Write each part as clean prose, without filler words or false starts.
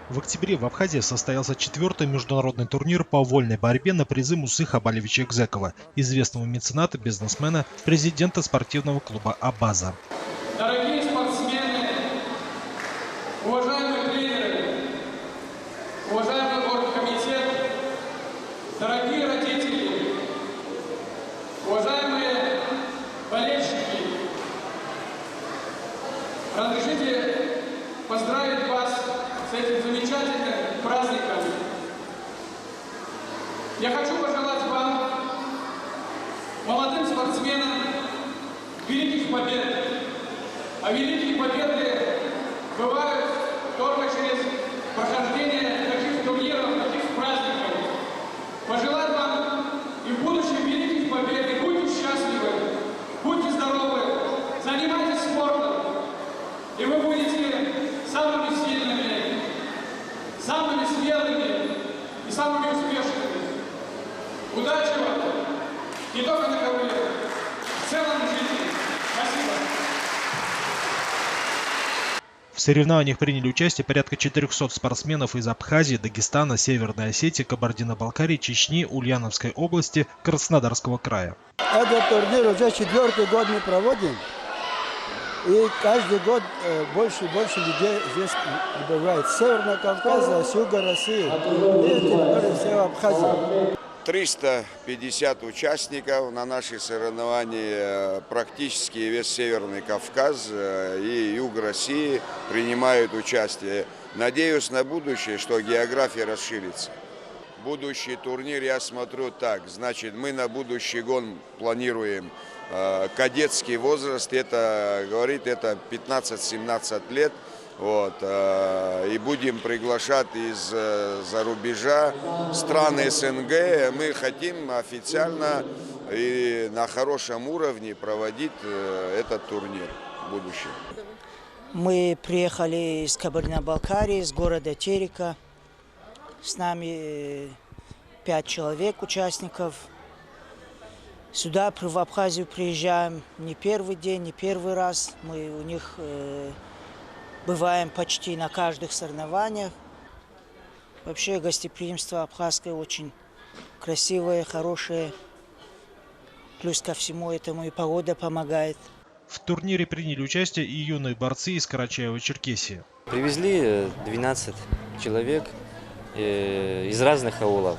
В октябре в Абхазии состоялся 4-й международный турнир по вольной борьбе на призы Мусыха Абалевича Экзекова, известного мецената, бизнесмена, президента спортивного клуба «Абаза». Дорогие спортсмены, уважаемые тренеры, уважаемый оргкомитет, дорогие родители, уважаемые болельщики, разрешите поздравить вас с этим замечательным праздником. Я хочу пожелать вам, молодым спортсменам, великих побед. А великие победы бывают только через прохождение таких турниров, таких праздников. Пожелать вам и в будущем великих побед, и будьте счастливы, будьте здоровы, занимайтесь спортом, и вы будете самыми сильными, самыми смелыми и самыми успешными. Удачи вам! Не только на ковре, в целом в жизни. Спасибо! В соревнованиях приняли участие порядка 400 спортсменов из Абхазии, Дагестана, Северной Осетии, Кабардино-Балкарии, Чечни, Ульяновской области, Краснодарского края. Этот турнир уже 4-й год мы проводим. И каждый год больше и больше людей здесь прибывает. С Северного Кавказа, с юга России. И теперь все в Абхазии. 350 участников на наши соревнования, практически весь Северный Кавказ и юг России принимают участие. Надеюсь на будущее, что география расширится. Будущий турнир я смотрю так, значит, мы на будущий год планируем кадетский возраст, это говорит, это 15-17 лет. Вот, и будем приглашать из-за рубежа стран СНГ. Мы хотим официально и на хорошем уровне проводить этот турнир в будущем. Мы приехали из Кабардино-Балкарии, из города Терека. С нами 5 человек, участников. Сюда, в Абхазию, приезжаем не первый день, не первый раз. Мы у них бываем почти на каждых соревнованиях. Вообще гостеприимство абхазское очень красивое, хорошее. Плюс ко всему этому и погода помогает. В турнире приняли участие и юные борцы из Карачаево-Черкесии. Привезли 12 человек из разных аулов,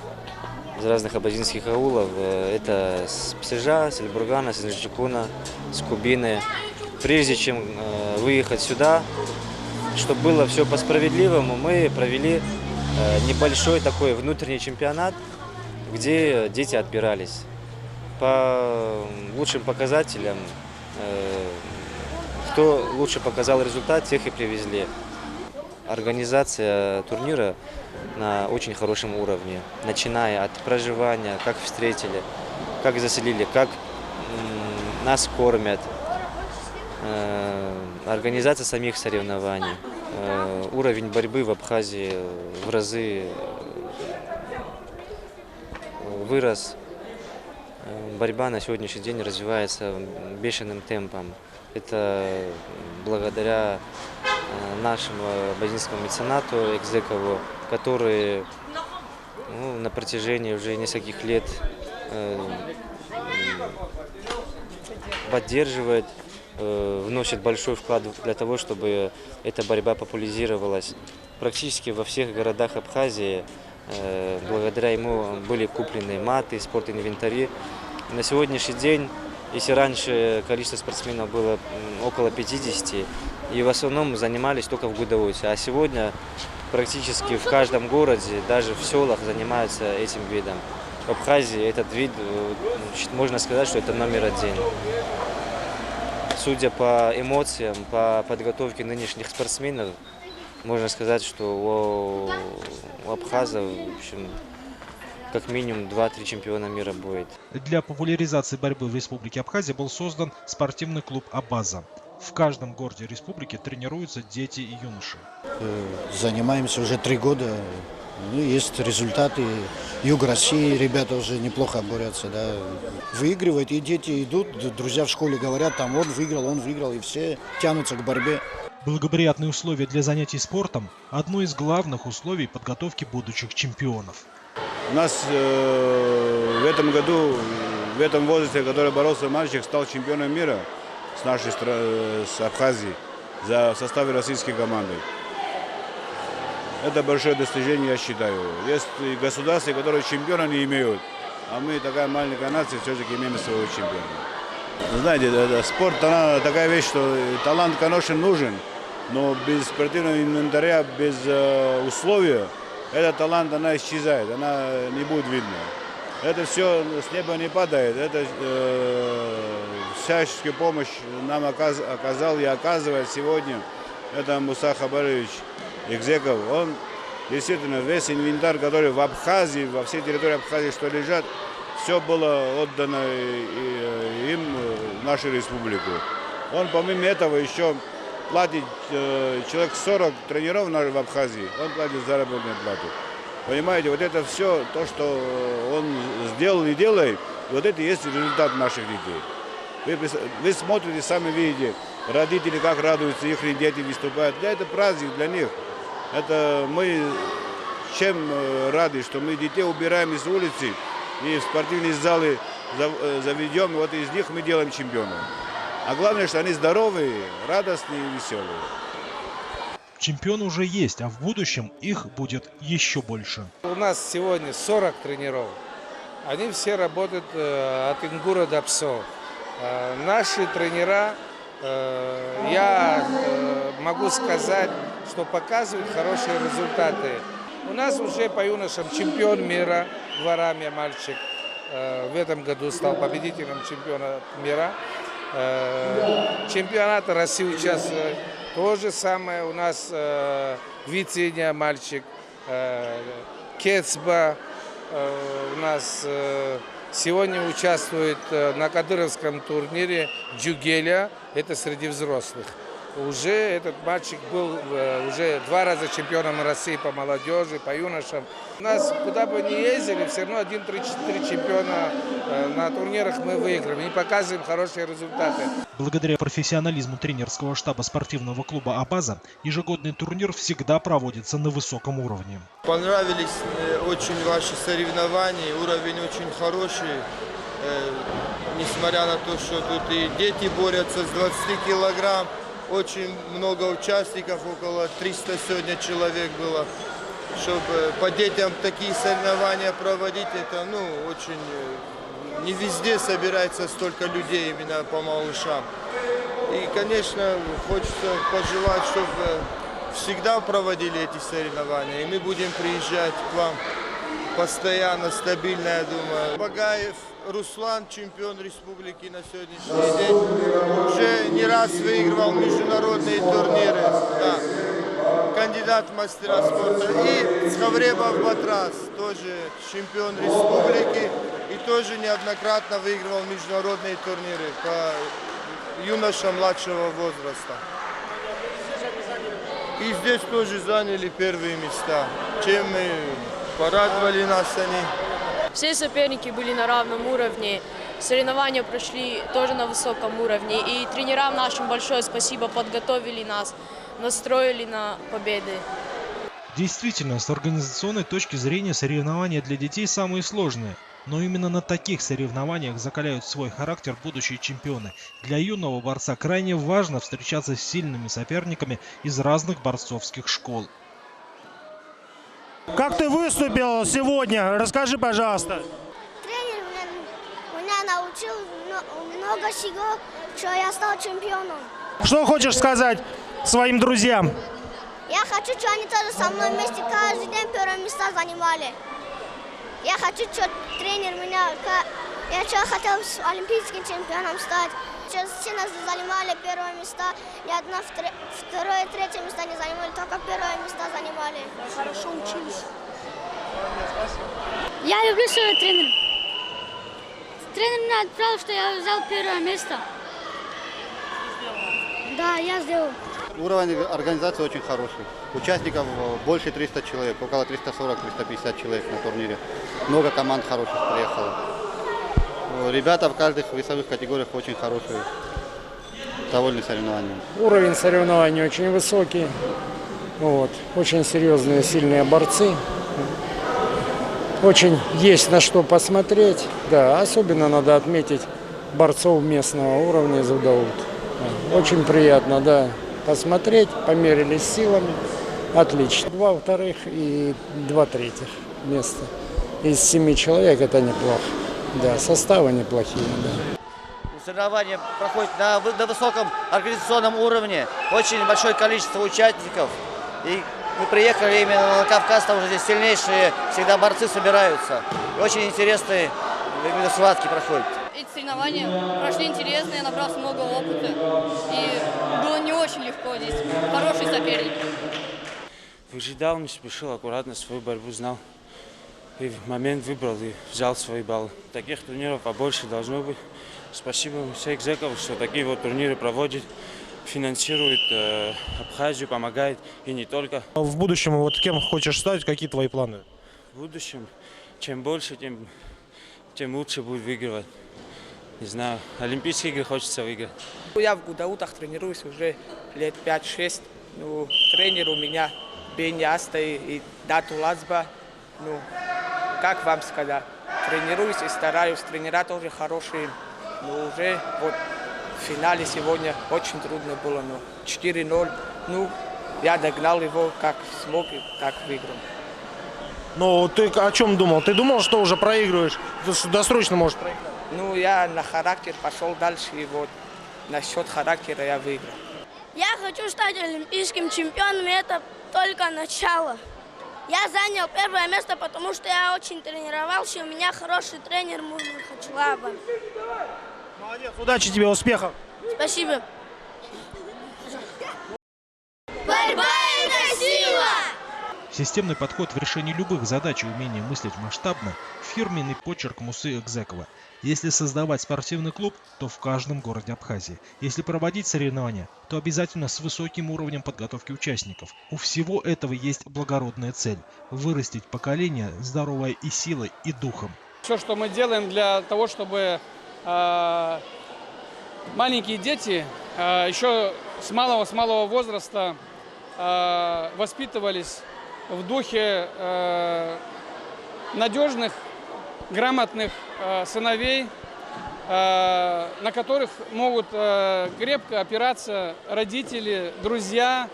из разных абазинских аулов. Это с Псежа, с Эльбургана, с Инжичкуна, с Кубины. Прежде чем выехать сюда, чтобы было все по справедливому, мы провели небольшой такой внутренний чемпионат, где дети отбирались. По лучшим показателям, кто лучше показал результат, тех и привезли. Организация турнира на очень хорошем уровне, начиная от проживания, как встретили, как заселили, как нас кормят. Организация самих соревнований. Уровень борьбы в Абхазии в разы вырос. Борьба на сегодняшний день развивается бешеным темпом. Это благодаря нашему абазинскому меценату Экзекову, который на протяжении уже нескольких лет поддерживает, вносит большой вклад для того, чтобы эта борьба популяризировалась. Практически во всех городах Абхазии благодаря ему были куплены маты, спортинвентари. На сегодняшний день, если раньше количество спортсменов было около 50, и в основном занимались только в Гудауте, а сегодня практически в каждом городе, даже в селах занимаются этим видом. В Абхазии этот вид, можно сказать, что это номер 1. Судя по эмоциям, по подготовке нынешних спортсменов, можно сказать, что у абхазов, в общем, как минимум 2-3 чемпиона мира будет. Для популяризации борьбы в Республике Абхазия был создан спортивный клуб «Абаза». В каждом городе республики тренируются дети и юноши. Занимаемся уже 3 года. Ну, есть результаты. Юг России, ребята уже неплохо борются. Да. Выигрывают, и дети идут, друзья в школе говорят, там он выиграл, и все тянутся к борьбе. Благоприятные условия для занятий спортом – одно из главных условий подготовки будущих чемпионов. У нас в этом году, в этом возрасте, который боролся мальчик, стал чемпионом мира с нашей страны, с Абхазии, в составе российской команды. Это большое достижение, я считаю. Есть государства, которые чемпиона не имеют, а мы, такая маленькая нация, все-таки имеем своего чемпиона. Знаете, спорт такая вещь, что талант, конечно, нужен, но без спортивного инвентаря, без условий, этот талант, она исчезает, она не будет видна. Это все с неба не падает, это всяческую помощь нам оказал и оказывает сегодня. Это Муса Хабарович Экзеков. Он действительно весь инвентарь, который в Абхазии, во всей территории Абхазии, что лежат, все было отдано им в нашу республику. Он помимо этого еще платит человек 40 тренеров в Абхазии, он платит заработную плату. Понимаете, вот это все, то, что он сделал и делает, вот это и есть результат наших детей. Вы смотрите, сами видите, родители как радуются, их дети выступают. Да, это праздник для них. Это мы чем рады, что мы детей убираем из улицы и в спортивные залы заведем, и вот из них мы делаем чемпионов. А главное, что они здоровые, радостные и веселые. Чемпионы уже есть, а в будущем их будет еще больше. У нас сегодня 40 тренеров. Они все работают от Ингура до Псо. Наши тренера, я могу сказать, что показывают хорошие результаты. У нас уже по юношам чемпион мира, дворами мальчик. В этом году стал победителем чемпиона мира. Чемпионат России участвует. То же самое у нас Вициня мальчик, Кецба у нас сегодня участвует на Кадыровском турнире Джугеля, это среди взрослых. Уже этот мальчик был уже 2 раза чемпионом России по молодежи, по юношам. У нас куда бы ни ездили, все равно 1-3-4 чемпиона на турнирах мы выигрываем и показываем хорошие результаты. Благодаря профессионализму тренерского штаба спортивного клуба «Абаза» ежегодный турнир всегда проводится на высоком уровне. Понравились очень ваши соревнования, уровень очень хороший. Несмотря на то, что тут и дети борются с 20 килограмм, очень много участников, около 300 сегодня человек было. Чтобы по детям такие соревнования проводить, это очень не везде собирается столько людей именно по малышам. И, конечно, хочется пожелать, чтобы всегда проводили эти соревнования. И мы будем приезжать к вам постоянно, стабильно, я думаю. Багаев Руслан, чемпион республики на сегодняшний день, уже не раз выигрывал международные турниры. Да. Кандидат в мастера спорта. И Схавребов Батрас, тоже чемпион республики и тоже неоднократно выигрывал международные турниры по юношам младшего возраста. И здесь тоже заняли первые места, чем мы порадовали нас они. Все соперники были на равном уровне, соревнования прошли тоже на высоком уровне. И тренерам нашим большое спасибо, подготовили нас, настроили на победы. Действительно, с организационной точки зрения соревнования для детей самые сложные. Но именно на таких соревнованиях закаляют свой характер будущие чемпионы. Для юного борца крайне важно встречаться с сильными соперниками из разных борцовских школ. Как ты выступил сегодня? Расскажи, пожалуйста. Тренер меня научил много всего, что я стал чемпионом. Что хочешь сказать своим друзьям? Я хочу, чтобы они тоже со мной вместе каждый день первые места занимали. Я хочу, чтобы тренер меня... Я хотел с олимпийским чемпионом стать. Все нас занимали первые места. Ни одно второе, третье место не занимали, только первые места занимали. Хорошо учились. Я люблю своего тренера. Тренер меня отправил, что я взял первое место. Да, я сделал. Уровень организации очень хороший. Участников больше 300 человек, около 340-350 человек на турнире. Много команд хороших приехало. Ребята в каждых весовых категориях очень хорошие. довольны соревнованием. Уровень соревнований очень высокий. Вот. Очень серьезные, сильные борцы. Очень есть на что посмотреть. Да, особенно надо отметить борцов местного уровня из Удаут. Очень приятно, да, посмотреть. Померились силами. Отлично. 2 вторых и 2 третьих места. Из 7 человек это неплохо. Да, составы неплохие, да. Соревнования проходят на высоком организационном уровне. Очень большое количество участников. И мы приехали именно на Кавказ, там уже здесь сильнейшие всегда борцы собираются. И очень интересные именно схватки проходят. Эти соревнования прошли интересно, я набрался много опыта. И было не очень легко здесь. Хороший соперник. Выжидал, не спешил, аккуратно свою борьбу знал. И в момент выбрал и взял свои баллы. Таких турниров побольше должно быть. Спасибо всем экзеков, что такие вот турниры проводят, финансирует Абхазию, помогает и не только. В будущем вот кем хочешь стать, какие твои планы? В будущем, чем больше, тем лучше будет выигрывать. Не знаю, Олимпийские игры хочется выиграть. Я в Гудаутах тренируюсь уже лет 5-6. Ну, тренер у меня Бени Астай и Дату Лазба. Ну, как вам сказать, тренируюсь и стараюсь. Тренера тоже хорошие. Но уже вот в финале сегодня очень трудно было. Но 4-0. Ну, я догнал его как смог и так выиграл. Но ты о чем думал? Ты думал, что уже проигрываешь? Досрочно можешь проиграть? Ну, я на характер пошел дальше. И вот насчет характера я выиграл. Я хочу стать олимпийским чемпионом, и это только начало. Я занял 1-е место, потому что я очень тренировался, и у меня хороший тренер Мурман Хачлаба. Молодец, удачи тебе, успехов! Спасибо. Борьба – это сила! Системный подход в решении любых задач и умение мыслить масштабно – фирменный почерк Мусы Экзекова. Если создавать спортивный клуб, то в каждом городе Абхазии. Если проводить соревнования, то обязательно с высоким уровнем подготовки участников. У всего этого есть благородная цель – вырастить поколение, здоровое и силой, и духом. Все, что мы делаем для того, чтобы маленькие дети еще с малого возраста воспитывались в духе надежных, грамотных сыновей, на которых могут крепко опираться родители, друзья,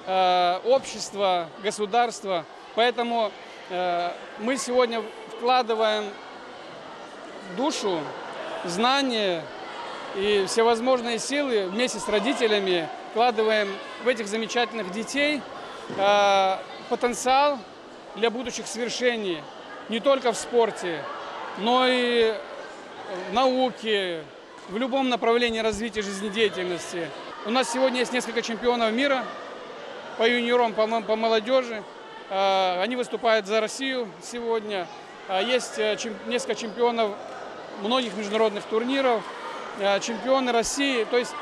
общество, государство. Поэтому мы сегодня вкладываем душу, знания и всевозможные силы вместе с родителями, вкладываем в этих замечательных детей потенциал для будущих свершений не только в спорте, но и в науке, в любом направлении развития жизнедеятельности. У нас сегодня есть несколько чемпионов мира по юниорам, по молодежи. Они выступают за Россию сегодня. Есть несколько чемпионов многих международных турниров, чемпионы России. То есть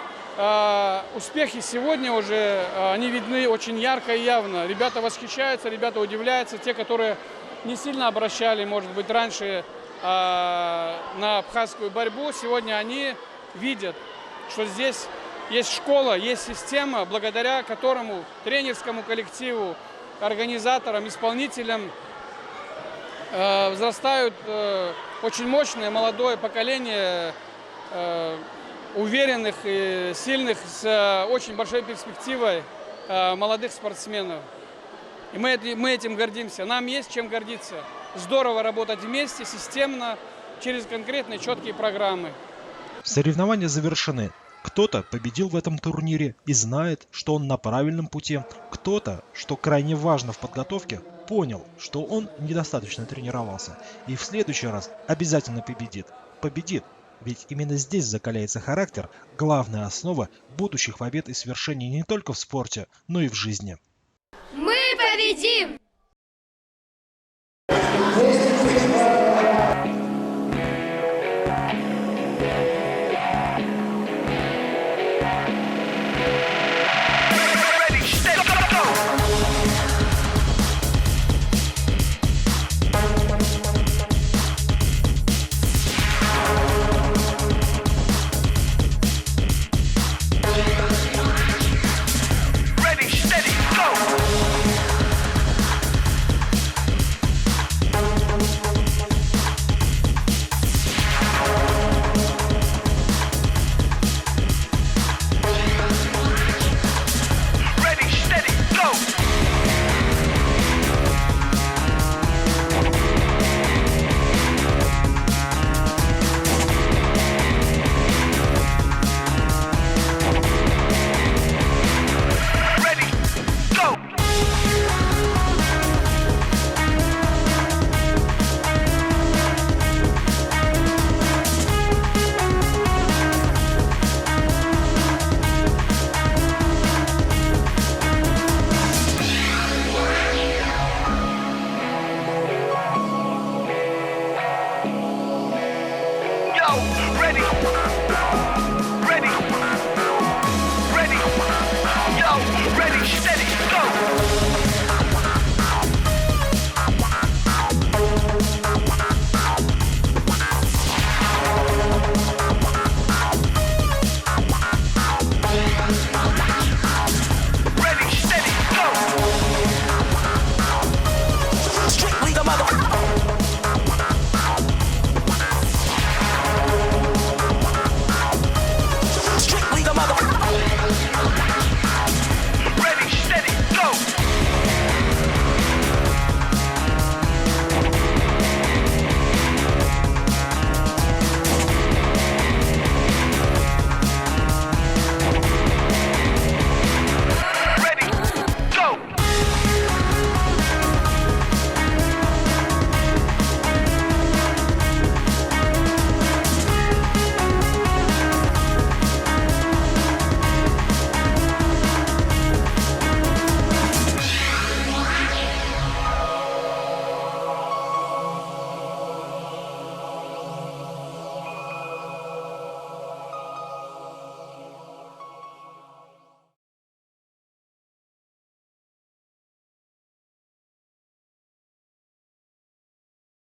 успехи сегодня уже, они видны очень ярко и явно. Ребята восхищаются, ребята удивляются. Те, которые не сильно обращали, может быть, раньше на абхазскую борьбу, сегодня они видят, что здесь есть школа, есть система, благодаря которому тренерскому коллективу, организаторам, исполнителям взрастают очень мощное молодое поколение уверенных и сильных, с очень большой перспективой молодых спортсменов. И мы этим гордимся. Нам есть чем гордиться. Здорово работать вместе, системно, через конкретные четкие программы. Соревнования завершены. Кто-то победил в этом турнире и знает, что он на правильном пути. Кто-то, что крайне важно в подготовке, понял, что он недостаточно тренировался. И в следующий раз обязательно победит. Победит. Ведь именно здесь закаляется характер, главная основа будущих побед и свершений не только в спорте, но и в жизни. Мы победим!